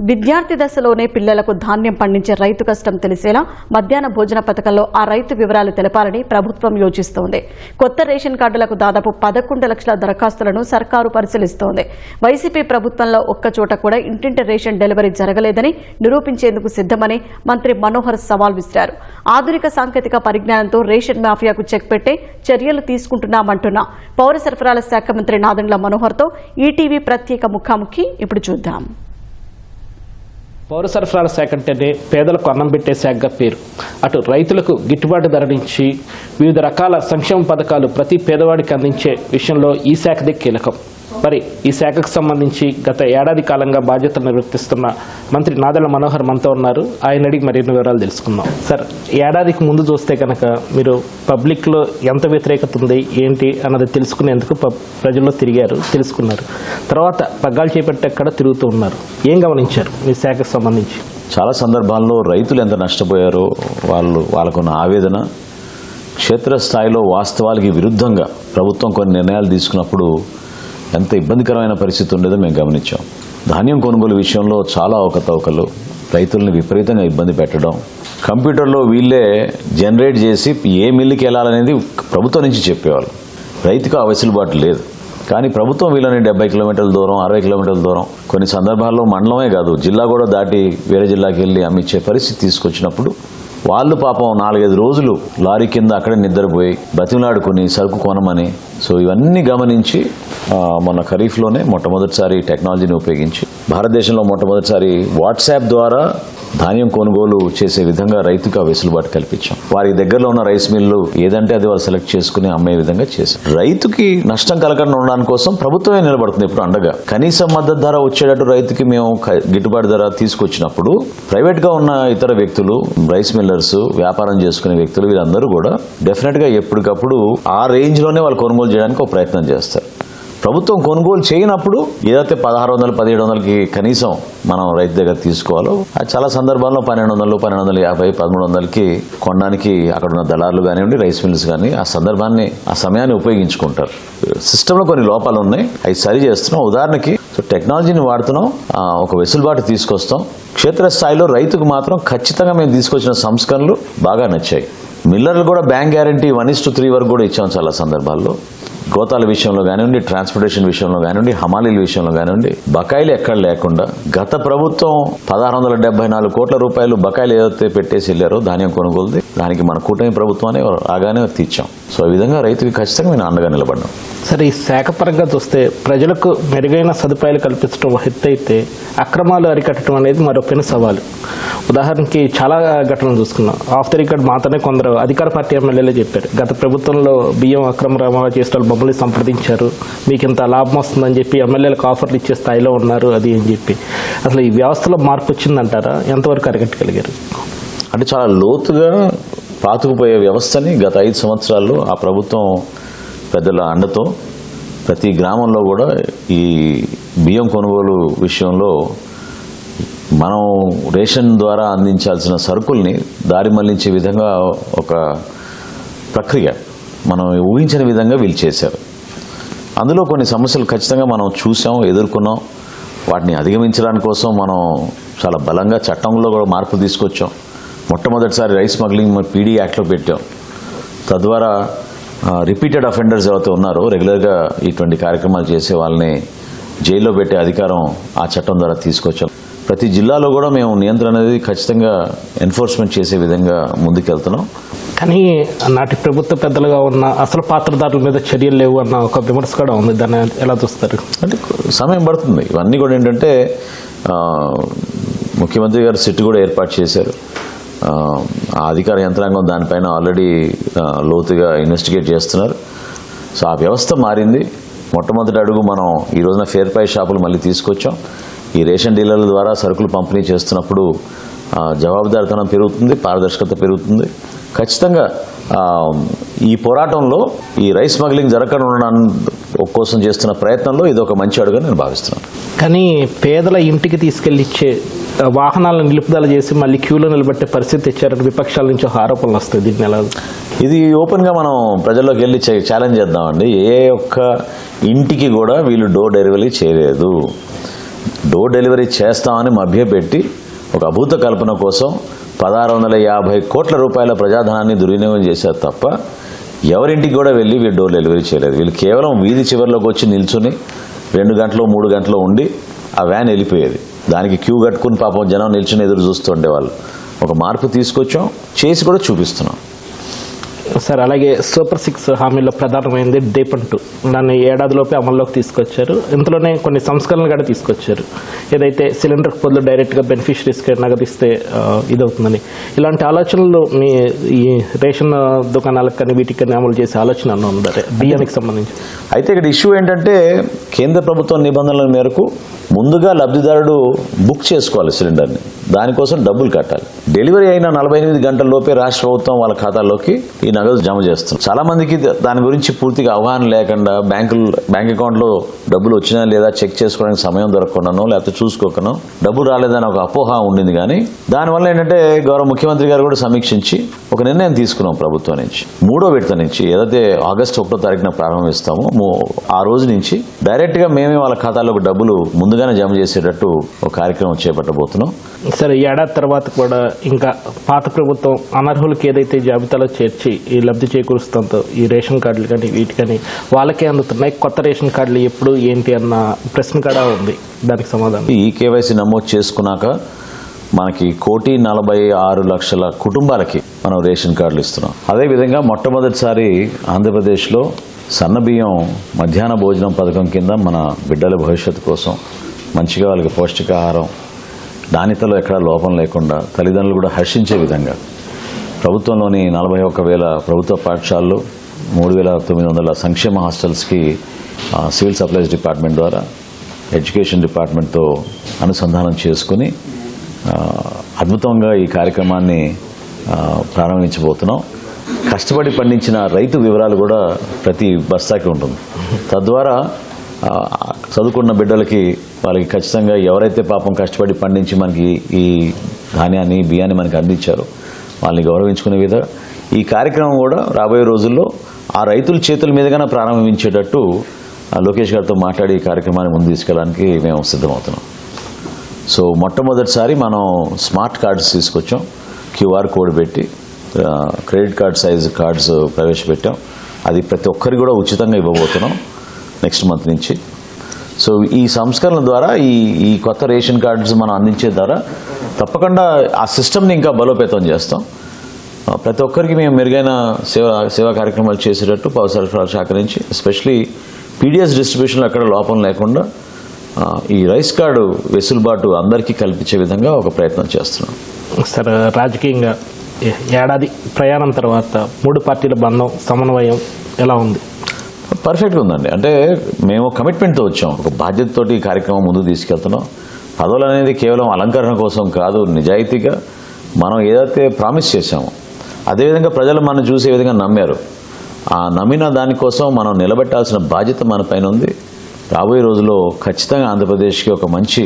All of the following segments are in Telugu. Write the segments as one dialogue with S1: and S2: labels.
S1: విద్యార్థి దశలోనే పిల్లలకు ధాన్యం పండించే రైతు కష్టం తెలిసేలా మధ్యాహ్న భోజన పథకంలో ఆ రైతు వివరాలు తెలపాలని ప్రభుత్వం యోచిస్తోంది. కొత్త రేషన్ కార్డులకు దాదాపు 11 లక్షల దరఖాస్తులను సర్కారు పరిశీలిస్తోంది. వైసీపీ ప్రభుత్వంలో ఒక్కచోట కూడా ఇంటింటి రేషన్ డెలివరీ జరగలేదని నిరూపించేందుకు సిద్దమని మంత్రి మనోహర్ సవాల్ విసిరారు. ఆధునిక సాంకేతిక పరిజ్ఞానంతో రేషన్ మాఫియాకు చెక్ పెట్టే చర్యలు తీసుకుంటున్నామంటున్న పౌర సరఫరాల శాఖ మంత్రి నాదెండ్ల మనోహర్తో ఈటీవీ ప్రత్యేక ముఖాముఖి ఇప్పుడు చూద్దాం.
S2: పౌర సరఫరాల శాఖ అంటేనే పేదలకు అన్నం పెట్టే శాఖగా పేరు. అటు రైతులకు గిట్టుబాటు ధర నుంచి వివిధ రకాల సంక్షేమ పథకాలు ప్రతి పేదవాడికి అందించే విషయంలో ఈ శాఖదే కీలకం. మరి ఈ శాఖకు సంబంధించి గత ఏడాది కాలంగా బాధ్యతలు నిర్వర్తిస్తున్న మంత్రి నాదెండ్ల మనోహర్ మనతో ఉన్నారు. ఆయన అడిగి మరిన్ని వివరాలు తెలుసుకుందాం. సార్, ఏడాదికి ముందు చూస్తే కనుక మీరు పబ్లిక్లో ఎంత వ్యతిరేకత ఉంది ఏంటి అన్నది తెలుసుకునేందుకు ప్రజల్లో తిరిగారు, తెలుసుకున్నారు. తర్వాత పగ్గాలు చేపట్టేక్కడ తిరుగుతూ ఉన్నారు. ఏం గమనించారు మీ శాఖకు సంబంధించి?
S3: చాలా సందర్భాల్లో రైతులు ఎంత నష్టపోయారో వాళ్ళకున్న ఆవేదన, క్షేత్రస్థాయిలో వాస్తవాలకి విరుద్ధంగా ప్రభుత్వం కొన్ని నిర్ణయాలు తీసుకున్నప్పుడు ఎంత ఇబ్బందికరమైన పరిస్థితి ఉండేదో మేము గమనించాం. ధాన్యం కొనుగోలు విషయంలో చాలా అవకతవకలు, రైతుల్ని విపరీతంగా ఇబ్బంది పెట్టడం, కంప్యూటర్లో వీళ్ళే జనరేట్ చేసి ఏ మిల్లుకి వెళ్ళాలనేది ప్రభుత్వం నుంచి చెప్పేవాళ్ళు. రైతుకు ఆ వెసులుబాటు లేదు. కానీ ప్రభుత్వం వీళ్ళని 70 కిలోమీటర్ల దూరం, 60 కిలోమీటర్ల దూరం, కొన్ని సందర్భాల్లో మండలమే కాదు జిల్లా కూడా దాటి వేరే జిల్లాకి వెళ్ళి అమ్మించే పరిస్థితి తీసుకొచ్చినప్పుడు వాళ్ళు పాపం 4-5 రోజులు లారీ కింద అక్కడే నిద్రపోయి బతిమలాడుకుని సరుకు కొనమని. సో ఇవన్నీ గమనించి మొన్న ఖరీఫ్లోనే మొట్టమొదటిసారి టెక్నాలజీని ఉపయోగించి భారతదేశంలో మొట్టమొదటిసారి వాట్సాప్ ద్వారా ధాన్యం కొనుగోలు చేసే విధంగా రైతుకు వెసులుబాటు కల్పించాం. వారి దగ్గరలో ఉన్న రైస్ మిల్లు ఏదంటే అది వాళ్ళు సెలెక్ట్ చేసుకుని అమ్మే విధంగా చేశాం. రైతుకి నష్టం కలగకుండా ఉండడానికి కోసం ప్రభుత్వమే నిలబడుతుంది ఇప్పుడు అండగా. కనీస మద్దతు ధర వచ్చేటట్టు రైతుకి మేము గిట్టుబాటు ధర తీసుకొచ్చినప్పుడు ప్రైవేట్గా ఉన్న ఇతర వ్యక్తులు, రైస్ మిల్లర్స్, వ్యాపారం చేసుకునే వ్యక్తులు వీళ్ళందరూ కూడా డెఫినెట్గా ఎప్పటికప్పుడు ఆ రేంజ్లోనే వాళ్ళు కొనుగోలు చేయడానికి ఒక ప్రయత్నం చేస్తారు. ప్రభుత్వం కొనుగోలు చేయనప్పుడు ఏదైతే 1600, 1700కి కనీసం మనం రైతు దగ్గర తీసుకోవాలో అది చాలా సందర్భాల్లో 1200, 1250, 1300కి కొనడానికి అక్కడ ఉన్న దళారులు కానివ్వండి, రైస్ మిల్స్ కానీ ఆ సమయాన్ని ఉపయోగించుకుంటారు. సిస్టంలో కొన్ని లోపాలు ఉన్నాయి, అవి సరి చేస్తున్నాం. ఉదాహరణకి టెక్నాలజీని వాడుతున్నాం, ఒక వెసులుబాటు తీసుకొస్తాం. క్షేత్రస్థాయిలో రైతుకు మాత్రం ఖచ్చితంగా మేము తీసుకొచ్చిన సంస్కరణలు బాగా నచ్చాయి. మిల్లర్లు కూడా బ్యాంక్ గ్యారంటీ 1:3 వరకు కూడా ఇచ్చాం చాలా సందర్భాల్లో. గోతాల విషయంలో కానివ్వండి, ట్రాన్స్పోర్టేషన్ విషయంలో కానివ్వండి, హమాలీల విషయంలో కానివ్వండి, బకాయిలు ఎక్కడ లేకుండా గత ప్రభుత్వం 1674 కోట్ల రూపాయలు బకాయిలు ఏదైతే పెట్టేసి వెళ్ళారో ధాన్యం కొనుగోలుది, దానికి మన కూటమి ప్రభుత్వాన్ని రాగానే తీర్చాం. సో ఈ విధంగా రైతుకి ఖచ్చితంగా మేము అండగా నిలబడ్డాం.
S2: సరే, ఈ శాఖ పరంగా చూస్తే ప్రజలకు మెరుగైన సదుపాయాలు కల్పించడం ఒక ఎత్తు అయితే అక్రమాలు అరికట్టడం అనేది మరో పెను సవాలు. ఉదాహరణకి చాలా ఘటనలు చూసుకున్నాం. ఆఫ్ ది రికార్డ్ మాత్రమే కొందరు అధికార పార్టీ ఎమ్మెల్యేలే చెప్పారు, గత ప్రభుత్వంలో బియ్యం అక్రమ రవాణా చేసిన మమ్మల్ని సంప్రదించారు, మీకు ఇంత లాభం వస్తుందని చెప్పి ఎమ్మెల్యేలకు ఆఫర్లు ఇచ్చే స్థాయిలో ఉన్నారు అది అని చెప్పి. అసలు ఈ వ్యవస్థలో మార్పు వచ్చిందంటారా? ఎంతవరకు అరికట్టగలిగారు?
S3: అంటే చాలా లోతుగా పాతుకుపోయే వ్యవస్థని గత 5 సంవత్సరాల్లో ఆ ప్రభుత్వం పెద్దల అండతో ప్రతి గ్రామంలో కూడా ఈ బియ్యం కొనుగోలు విషయంలో మనం రేషన్ ద్వారా అందించాల్సిన సరుకుల్ని దారి మళ్లించే విధంగా ఒక ప్రక్రియ మనం ఊహించిన విధంగా వీళ్ళు చేశారు. అందులో కొన్ని సమస్యలు ఖచ్చితంగా మనం చూసాం, ఎదుర్కొన్నాం. వాటిని అధిగమించడానికి కోసం మనం చాలా బలంగా చట్టంలో కూడా మార్పు తీసుకొచ్చాం. మొట్టమొదటిసారి రైస్ స్మగ్లింగ్ పీడీ యాక్ట్లో పెట్టాం. తద్వారా రిపీటెడ్ అఫెండర్స్ ఎవరైతే ఉన్నారో రెగ్యులర్గా ఇటువంటి కార్యక్రమాలు చేసే వాళ్ళని జైల్లో పెట్టే అధికారం ఆ చట్టం ద్వారా తీసుకొచ్చాం. ప్రతి జిల్లాలో కూడా మేము నియంత్రణ అనేది ఖచ్చితంగా ఎన్ఫోర్స్మెంట్ చేసే విధంగా ముందుకెళ్తున్నాం.
S2: కానీ నాటి ప్రభుత్వ పెద్దలుగా ఉన్న అసలు పాత్రదారుల మీద చర్యలు లేవు అన్న ఒక విమర్శ కూడా ఉంది. దాన్ని ఎలా చూస్తారు?
S3: అంటే సమయం పడుతుంది. ఇవన్నీ కూడా ఏంటంటే ముఖ్యమంత్రి గారు సిట్ కూడా ఏర్పాటు చేశారు. ఆ అధికార యంత్రాంగం దానిపైన ఆల్రెడీ లోతుగా ఇన్వెస్టిగేట్ చేస్తున్నారు. సో ఆ వ్యవస్థ మారింది. మొట్టమొదటి అడుగు మనం ఈ రోజున ఫేర్ ప్రైస్ షాపులు మళ్ళీ తీసుకొచ్చాం. ఈ రేషన్ డీలర్ల ద్వారా సరుకులు పంపిణీ చేస్తున్నప్పుడు జవాబుదారితనం పెరుగుతుంది, పారదర్శకత పెరుగుతుంది. ఖచ్చితంగా ఈ పోరాటంలో ఈ రైస్ స్మగ్లింగ్ జరగకుండా ఉండడానికి కోసం చేస్తున్న ప్రయత్నంలో ఇది ఒక మంచి అడుగుని నేను భావిస్తున్నాను.
S2: కానీ పేదల ఇంటికి తీసుకెళ్లి ఇచ్చే వాహనాలను నిలుపుదల చేసి మళ్ళీ క్యూలో నిలబెట్టే పరిస్థితి తెచ్చారని విపక్షాల నుంచి ఆరోపణలు వస్తాయి. దీన్ని ఎలా?
S3: ఇది ఓపెన్గా మనం ప్రజల్లోకి వెళ్ళి ఛాలెంజ్ చేద్దామండి. ఏ ఒక్క ఇంటికి కూడా వీళ్ళు డోర్ డెలివరీ చేయలేదు. డోర్ డెలివరీ చేస్తామని మభ్యపెట్టి ఒక అభూత కల్పన కోసం 1650 కోట్ల రూపాయల ప్రజాధనాన్ని దుర్వినియోగం చేశారు తప్ప ఎవరింటికి కూడా వెళ్ళి వీళ్ళు డోర్ డెలివరీ చేయలేదు. వీళ్ళు కేవలం వీధి చివరిలోకి వచ్చి నిల్చుని 2 గంటలు 3 గంటలు ఉండి ఆ వ్యాన్ వెళ్ళిపోయేది. దానికి క్యూ కట్టుకుని పాపం జనం నిల్చుని ఎదురు చూస్తుండే వాళ్ళు. ఒక మార్పు తీసుకొచ్చాం, చేసి కూడా చూపిస్తున్నాం.
S2: సార్, అలాగే సూపర్ 6 హామీల్లో ప్రధానమైనది దీపం 2. దాన్ని ఏడాదిలోపే అమల్లోకి తీసుకొచ్చారు. ఇందులోనే కొన్ని సంస్కరణలు కూడా తీసుకొచ్చారు. ఏదైతే సిలిండర్ బదులు డైరెక్ట్గా బెనిఫిషరీస్కి నగదిస్తే ఇదవుతుందని, ఇలాంటి ఆలోచనలు మీ ఈ రేషన్ దుకాణాలకు కానీ వీటికి కానీ అమలు చేసే ఆలోచన అన్న ఉందా బియ్యానికి సంబంధించి?
S3: అయితే ఇక్కడ ఇష్యూ ఏంటంటే కేంద్ర ప్రభుత్వం నిబంధనల మేరకు ముందుగా లబ్ధిదారుడు బుక్ చేసుకోవాలి సిలిండర్ని. దానికోసం డబ్బులు కట్టాలి. డెలివరీ అయిన 48 గంటల లోపే రాష్ట్ర ప్రభుత్వం వాళ్ళ ఖాతాల్లోకి ఈ నగదు జమ చేస్తుంది. చాలా మందికి దాని గురించి పూర్తిగా అవగాహన లేకుండా బ్యాంక్ అకౌంట్లో డబ్బులు వచ్చినా లేదా చెక్ చేసుకోవడానికి సమయం దొరకకుండానో లేకపోతే చూసుకోకనో డబ్బులు రాలేదని ఒక అపోహ ఉండింది. కానీ దానివల్ల ఏంటంటే గౌరవ ముఖ్యమంత్రి గారు కూడా సమీక్షించి ఒక నిర్ణయం తీసుకున్నాం ప్రభుత్వం నుంచి. 3వ విడత నుంచి ఏదైతే ఆగస్టు 1వ తారీఖున ప్రారంభిస్తామో ఆ రోజు నుంచి డైరెక్ట్గా మేమే వాళ్ళ ఖాతాలోకి డబ్బులు ముందుగానే జమ చేసేటట్టు ఒక కార్యక్రమం చేపట్టబోతున్నాం.
S2: సరే, ఏడాది తర్వాత కూడా ఇంకా పాత ప్రభుత్వం అనర్హులకి ఏదైతే జాబితాలో చేర్చి ఈ లబ్ధి చేకూరుస్తుందో ఈ రేషన్ కార్డులు కానీ వీటి కానీ వాళ్ళకే అందుతున్నాయి. కొత్త రేషన్ కార్డులు ఎప్పుడు ఏంటి అన్న ప్రశ్న కూడా ఉంది. దానికి సమాధానం
S3: ఈ కేవైసీ నమోదు చేసుకున్నాక మనకి 1,46,00,000 కుటుంబాలకి మనం రేషన్ కార్డులు ఇస్తున్నాం. అదేవిధంగా మొట్టమొదటిసారి ఆంధ్రప్రదేశ్లో సన్నబియ్యం మధ్యాహ్న భోజనం పథకం కింద మన బిడ్డల భవిష్యత్తు కోసం మంచిగా వాళ్ళకి పౌష్టికాహారం నాణ్యతలో ఎక్కడా లోపం లేకుండా తల్లిదండ్రులు కూడా హర్షించే విధంగా ప్రభుత్వంలోని 41,000 ప్రభుత్వ పాఠశాలలు 3,900 సంక్షేమ హాస్టల్స్కి సివిల్ సప్లైస్ డిపార్ట్మెంట్ ద్వారా ఎడ్యుకేషన్ డిపార్ట్మెంట్తో అనుసంధానం చేసుకుని అద్భుతంగా ఈ కార్యక్రమాన్ని ప్రారంభించబోతున్నాం. కష్టపడి పండించిన రైతు వివరాలు కూడా ప్రతి బస్తాకి ఉంటుంది. తద్వారా చదువుకున్న బిడ్డలకి వాళ్ళకి ఖచ్చితంగా ఎవరైతే పాపం కష్టపడి పండించి మనకి ఈ ధాన్యాన్ని బియ్యాన్ని మనకి అందించారో వాళ్ళని గౌరవించుకునే విధంగా ఈ కార్యక్రమం కూడా రాబోయే రోజుల్లో ఆ రైతుల చేతుల మీదుగానే ప్రారంభించేటట్టు లోకేష్ గారితో మాట్లాడి ఈ కార్యక్రమాన్ని ముందు తీసుకెళ్ళడానికి మేము సిద్ధమవుతున్నాం. సో మొట్టమొదటిసారి మనం స్మార్ట్ కార్డ్స్ తీసుకొచ్చాం. క్యూఆర్ కోడ్ పెట్టి క్రెడిట్ కార్డ్ సైజు కార్డ్స్ ప్రవేశపెట్టాం. అది ప్రతి ఒక్కరికి కూడా ఉచితంగా ఇవ్వబోతున్నాం నెక్స్ట్ మంత్ నుంచి. సో ఈ సంస్కరణ ద్వారా ఈ కొత్త రేషన్ కార్డ్స్ మనం అందించే ద్వారా తప్పకుండా ఆ సిస్టమ్ని ఇంకా బలోపేతం చేస్తాం. ప్రతి ఒక్కరికి మేము మెరుగైన సేవా కార్యక్రమాలు చేసేటట్టు పౌర సరఫరాల శాఖ నుంచి ఎస్పెషలీ పీడిఎస్ డిస్ట్రిబ్యూషన్లో ఎక్కడ లోపం లేకుండా ఈ రైస్ కార్డు వెసులుబాటు అందరికీ కల్పించే విధంగా ఒక ప్రయత్నం చేస్తున్నాం.
S2: సార్, రాజకీయంగా ఏడాది ప్రయాణం తర్వాత 3 పార్టీల బంధం సమన్వయం ఎలా ఉంది?
S3: పర్ఫెక్ట్గా ఉందండి. అంటే మేము కమిట్మెంట్తో వచ్చాం, ఒక బాధ్యతతోటి ఈ కార్యక్రమం ముందుకు తీసుకెళ్తున్నాం. పదవులు అనేది కేవలం అలంకరణ కోసం కాదు, నిజాయితీగా మనం ఏదైతే ప్రామిస్ చేశామో అదేవిధంగా ప్రజలు మనం చూసే విధంగా నమ్మారు. ఆ నమ్మిన దానికోసం మనం నిలబెట్టాల్సిన బాధ్యత మన పైన ఉంది. రాబోయే రోజుల్లో ఖచ్చితంగా ఆంధ్రప్రదేశ్కి ఒక మంచి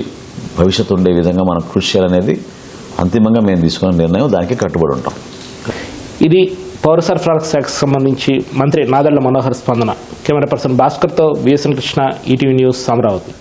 S3: భవిష్యత్తు ఉండే విధంగా మనం కృషి చేయాలనేది అంతిమంగా మేము తీసుకున్న నిర్ణయం. దానికి కట్టుబడి ఉంటాం.
S2: ఇది పౌర సరఫరాల శాఖకు సంబంధించి మంత్రి నాదెళ్ల మనోహర్ స్పందన. కెమెరా పర్సన్ భాస్కర్తో VSN Krishna, ETV news, Amaravati.